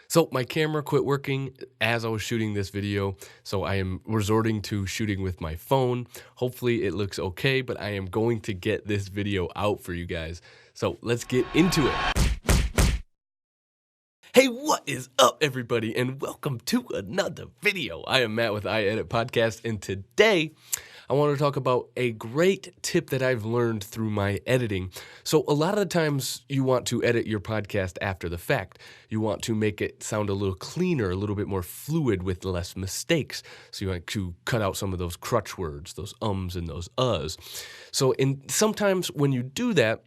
So my camera quit working as I was shooting this video, so I am resorting to shooting with my phone. Hopefully it looks okay, but I am going to get this video out for you guys. So let's get into it. Hey, what is up, everybody, and welcome to another video. I am Matt with iEdit Podcast, and today I want to talk about a great tip that I've learned through my editing. So a lot of the times you want to edit your podcast after the fact. You want to make it sound a little cleaner, a little bit more fluid with less mistakes. So you want to cut out some of those crutch words, those ums and those uhs. So sometimes when you do that,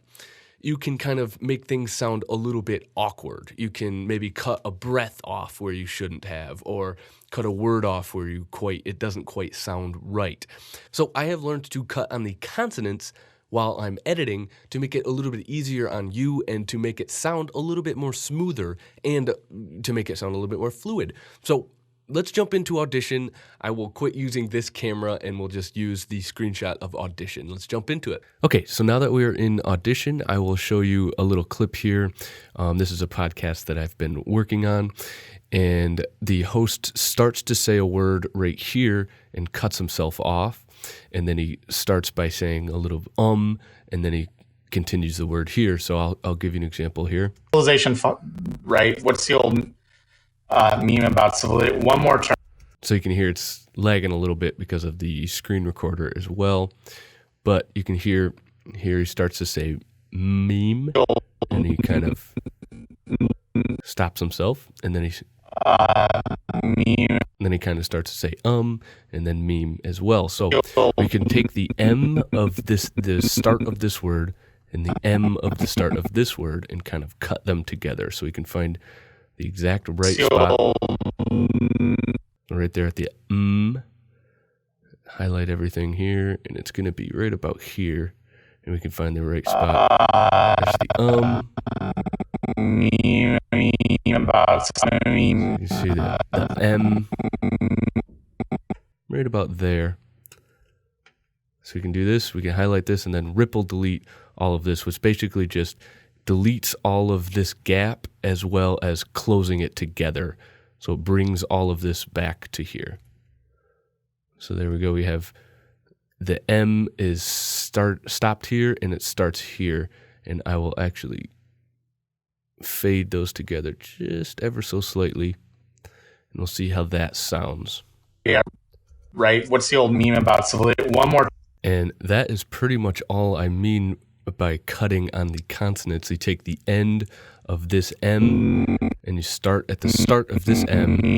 you can kind of make things sound a little bit awkward. You can maybe cut a breath off where you shouldn't have, or cut a word off where it doesn't quite sound right. So I have learned to cut on the consonants while I'm editing to make it a little bit easier on you and to make it sound a little bit more smoother and to make it sound a little bit more fluid. So let's jump into Audition. I will quit using this camera and we'll just use the screenshot of Audition. Let's jump into it. Okay, so now that we're in Audition, I will show you a little clip here. This is a podcast that I've been working on, and the host starts to say a word right here and cuts himself off, and then he starts by saying a little and then he continues the word here. So I'll give you an example here. Civilization, right? What's the old meme about civilization? One more term. So you can hear it's lagging a little bit because of the screen recorder as well. But you can hear here he starts to say meme, and he kind of stops himself, and then he kind of starts to say and then meme as well. So we can take the M of the start of this word and the M of the start of this word and kind of cut them together so we can find the exact right spot right there at the highlight everything here, and it's going to be right about here, and we can find the right spot. That's the you see the M right about there. So we can do this, we can highlight this, and then ripple delete all of this, which basically just deletes all of this gap as well as closing it together. So it brings all of this back to here. So there we go. We have the M is stopped here and it starts here. And I will actually fade those together just ever so slightly. And we'll see how that sounds. Yeah, right. What's the old meme about civilization? One more. And that is pretty much all I mean by cutting on the consonants. You take the end of this M and you start at the start of this M, and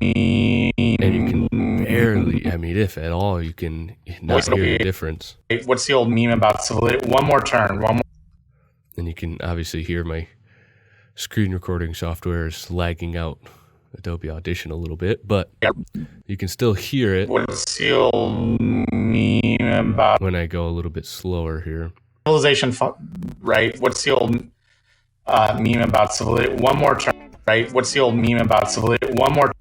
you can barely, if at all, you can not hear the difference. What's the old meme about civilization? One more turn. And you can obviously hear my screen recording software is lagging out Adobe Audition a little bit, but you can still hear it. What's the old meme about when I go a little bit slower here? Civilization, right? What's the old meme about civilization? One more turn, right? What's the old meme about civilization? One more